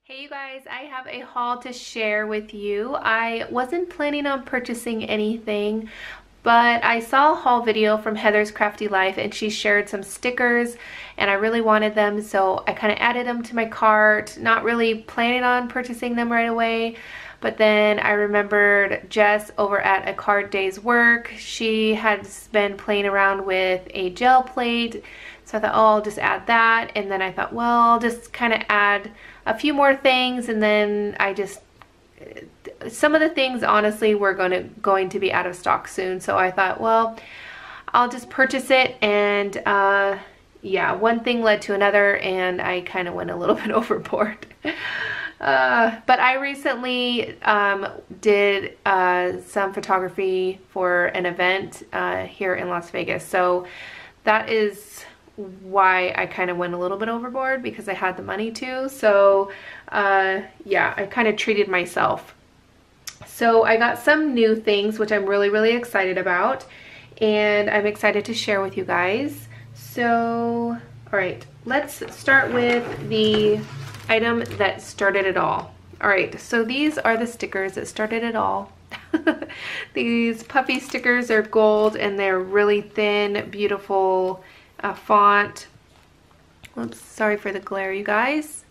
Hey you guys, I have a haul to share with you. I wasn't planning on purchasing anything, but I saw a haul video from Heather's Crafty Life and she shared some stickers and I really wanted them, so I kind of added them to my cart, not really planning on purchasing them right away. But then I remembered Jess over at A Card Day's Work. She had been playing around with a gel plate, so I thought, oh, I'll just add that. And then I thought, well, I'll just kind of add a few more things, and then some of the things honestly were going to be out of stock soon, so I thought, well, I'll just purchase it. And yeah, one thing led to another and I kind of went a little bit overboard. But I recently did some photography for an event here in Las Vegas, so that is why I kind of went a little bit overboard, because I had the money to. So yeah, I kind of treated myself. So I got some new things which I'm really excited about, and I'm excited to share with you guys. So all right, let's start with the item that started it all. All right, so these are the stickers that started it all. These Puffy stickers are gold and they're really thin, beautiful font. Oops, sorry for the glare, you guys.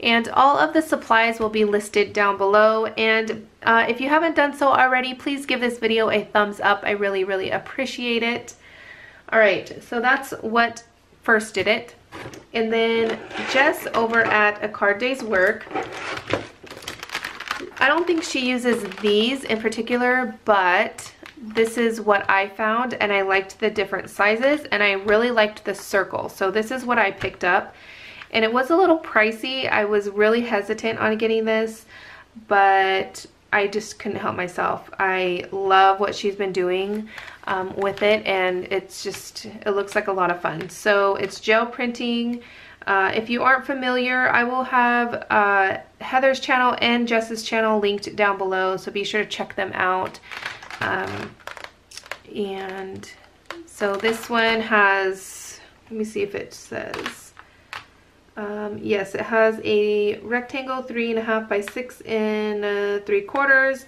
And all of the supplies will be listed down below, and if you haven't done so already, please give this video a thumbs up. I really appreciate it. All right, so that's what first did it. And then Jess over at A Card Day's Work, I don't think she uses these in particular, but this is what I found, and I liked the different sizes, and I really liked the circle. So this is what I picked up, and it was a little pricey. I was really hesitant on getting this, but I just couldn't help myself. I love what she's been doing with it, and it looks like a lot of fun. So it's gel printing. If you aren't familiar, I will have Heather's channel and Jess's channel linked down below, so be sure to check them out. And so this one has, let me see if it says, yes, it has a rectangle 3.5 by 6 3/4,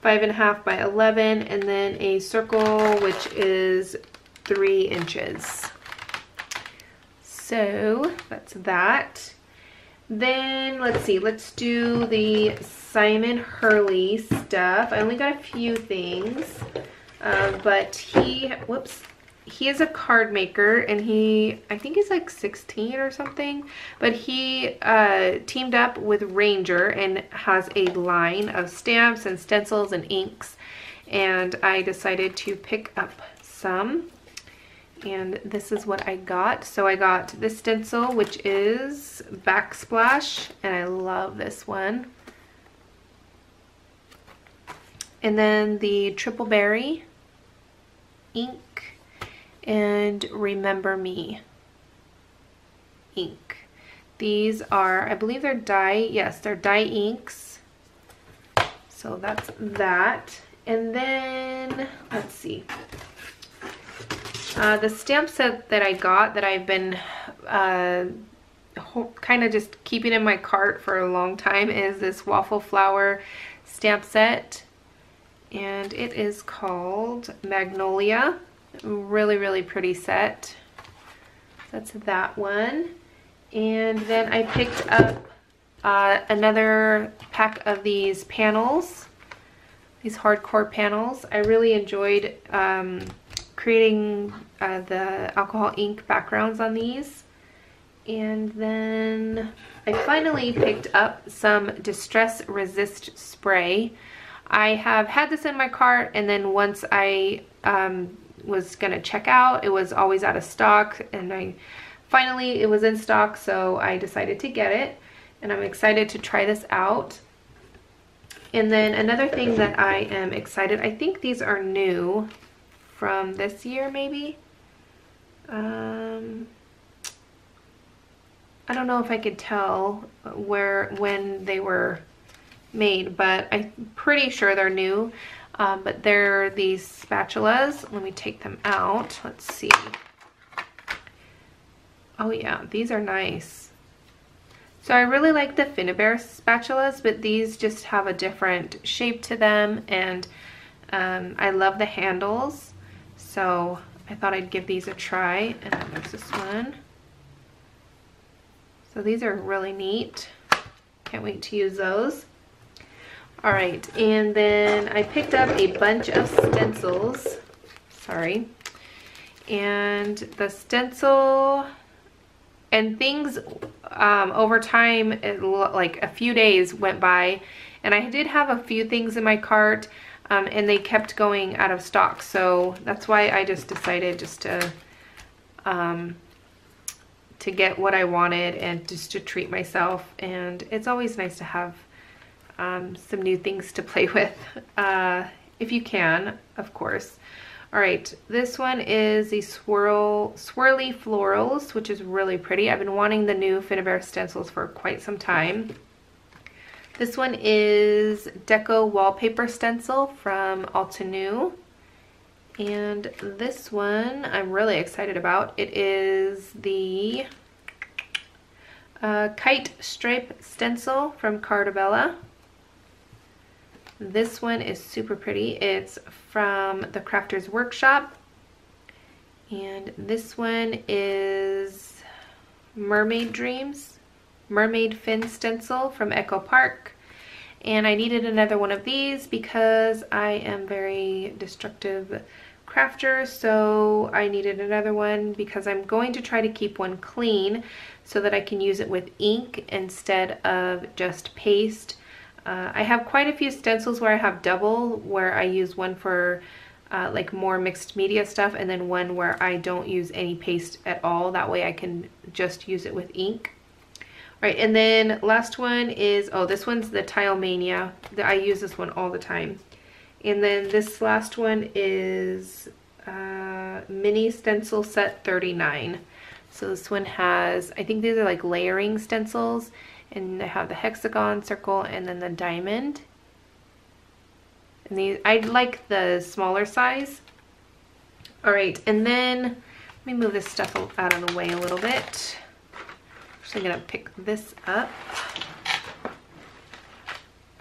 5.5 by 11, and then a circle which is 3 inches. So that's that. Then let's see, let's do the Simon Hurley stuff. I only got a few things, but he is a card maker, and I think he's like 16 or something, but he teamed up with Ranger and has a line of stamps and stencils and inks, and I decided to pick up some. And this is what I got. So I got this stencil, which is Backsplash, and I love this one. And then the Triple Berry ink and Remember Me ink. These are, I believe they're dye, yes, they're dye inks. So that's that. And then, let's see. The stamp set that I got, that I've been kind of just keeping in my cart for a long time, is this Waffle flower stamp set, and it is called Magnolia. Really pretty set. That's that one. And then I picked up another pack of these panels, these hardcore panels. I really enjoyed creating the alcohol ink backgrounds on these. And then I finally picked up some Distress Resist spray. I have had this in my cart, and then once I was gonna check out, it was always out of stock, and finally it was in stock, so I decided to get it, and I'm excited to try this out. And then another thing that I am excited, I think these are new from this year, maybe. I don't know if I could tell when they were made, but I'm pretty sure they're new. But they're these spatulas. Let me take them out. Let's see. Oh yeah, these are nice. So I really like the Finnebear spatulas, but these just have a different shape to them, and I love the handles, so I thought I'd give these a try. And then there's this one. So these are really neat. Can't wait to use those. All right, and then I picked up a bunch of stencils. Sorry. And the stencil and things over time, like a few days went by, and I did have a few things in my cart, and they kept going out of stock. So that's why I just decided just to get what I wanted and just to treat myself. And it's always nice to have some new things to play with, if you can, of course. All right, this one is the Swirly Florals, which is really pretty. I've been wanting the new Finnebear stencils for quite some time. This one is Deco Wallpaper Stencil from Altenew. And this one I'm really excited about. It is the Kite Stripe Stencil from Carta. This one is super pretty. It's from the Crafter's Workshop. And this one is Mermaid Dreams, Mermaid Fin Stencil from Echo Park. And I needed another one of these because I am very destructive crafter, so I needed another one because I'm going to try to keep one clean so that I can use it with ink instead of just paste. I have quite a few stencils where I have double, where I use one for like more mixed media stuff, and then one where I don't use any paste at all. That way I can just use it with ink. All right, and then last one is, oh, this one's the Tile Mania. I use this one all the time. And then this last one is Mini Stencil Set 39. So this one has, I think these are like layering stencils, and they have the hexagon, circle, and then the diamond. And these, I like the smaller size. All right, and then let me move this stuff out of the way a little bit. I'm gonna pick this up.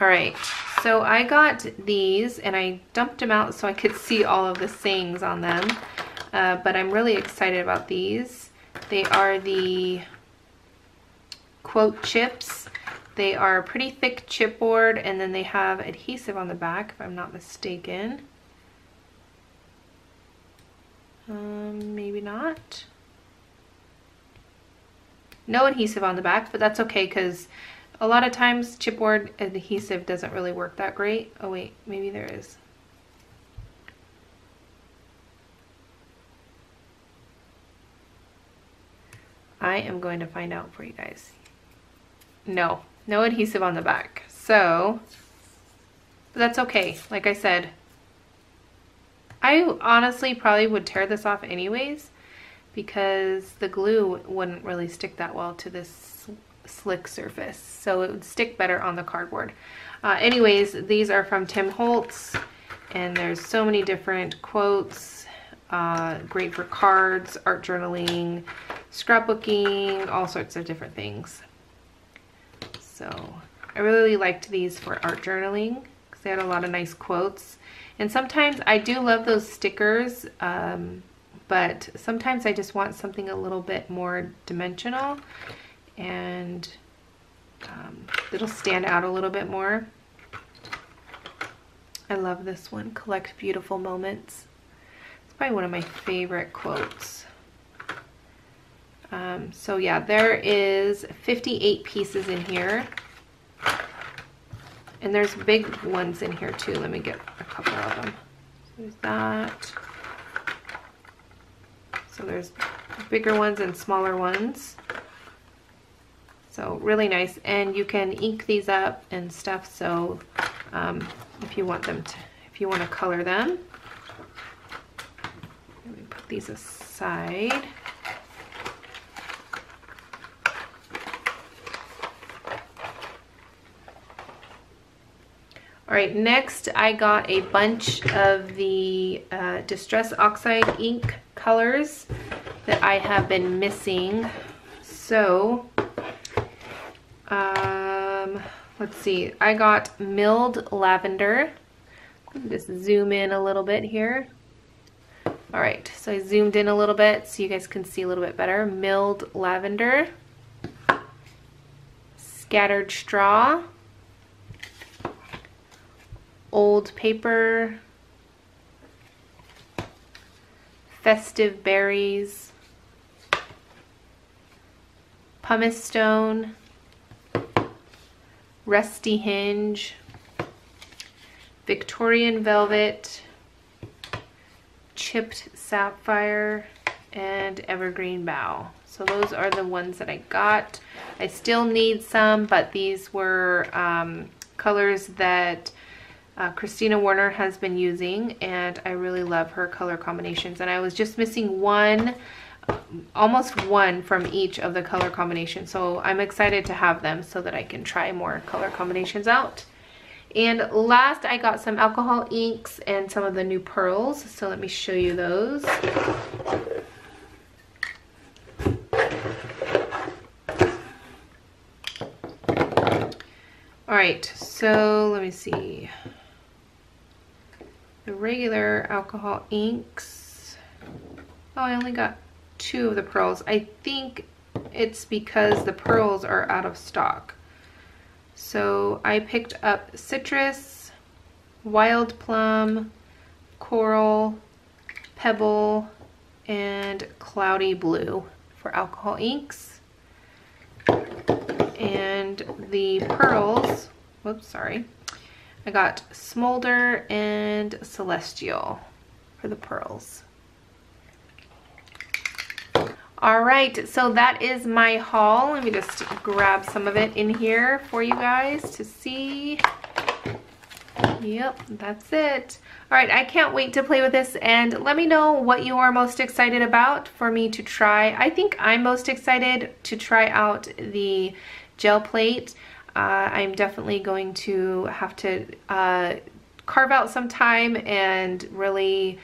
All right, so I got these and I dumped them out so I could see all of the sayings on them, but I'm really excited about these. They are the quote chips. They are a pretty thick chipboard, and then they have adhesive on the back, if I'm not mistaken. Maybe not. No adhesive on the back, but that's okay because a lot of times chipboard adhesive doesn't really work that great. Oh wait, maybe there is. I am going to find out for you guys. No adhesive on the back. So, but that's okay. Like I said, I honestly probably would tear this off anyways because the glue wouldn't really stick that well to this slick surface. So it would stick better on the cardboard. Anyways, these are from Tim Holtz, and there's so many different quotes. Great for cards, art journaling, scrapbooking, all sorts of different things. So I really liked these for art journaling because they had a lot of nice quotes. And sometimes I do love those stickers, but sometimes I just want something a little bit more dimensional, and it'll stand out a little bit more. I love this one, Collect Beautiful Moments. It's probably one of my favorite quotes. So yeah, there is 58 pieces in here. And there's big ones in here too. Let me get a couple of them. There's that. So there's bigger ones and smaller ones. So really nice. And you can ink these up and stuff. So if you want them to, if you want to color them. Let me put these aside. All right, next I got a bunch of the Distress Oxide ink colors that I have been missing. So Let's see, I got milled lavender. Just zoom in a little bit here. All right, so I zoomed in a little bit so you guys can see a little bit better. Milled lavender, scattered straw, old paper, festive berries, pumice stone, rusty hinge, Victorian velvet, chipped sapphire, and evergreen bough. So those are the ones that I got. I still need some, but these were colors that Christina Warner has been using, and I really love her color combinations. And I was just missing one, almost one from each of the color combinations. So I'm excited to have them so that I can try more color combinations out. And last, I got some alcohol inks and some of the new pearls. So let me show you those. All right, so let me see. The regular alcohol inks. Oh, I only got 2 of the pearls. I think it's because the pearls are out of stock. So I picked up citrus, wild plum, coral, pebble, and cloudy blue for alcohol inks. And the pearls, whoops, sorry. I got smolder and celestial for the pearls. All right, so that is my haul. Let me just grab some of it in here for you guys to see. Yep, that's it. All right, I can't wait to play with this, and let me know what you are most excited about for me to try. I think I'm most excited to try out the gel plate. I'm definitely going to have to carve out some time and really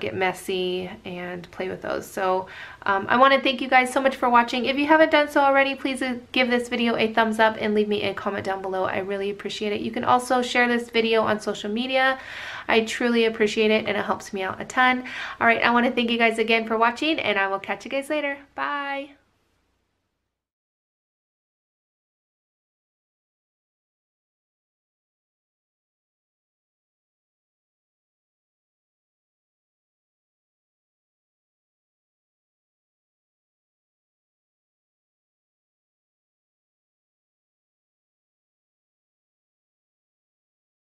get messy and play with those. So I want to thank you guys so much for watching. If you haven't done so already, please give this video a thumbs up and leave me a comment down below. I really appreciate it. You can also share this video on social media. I truly appreciate it, and it helps me out a ton. All right, I want to thank you guys again for watching, and I will catch you guys later. Bye.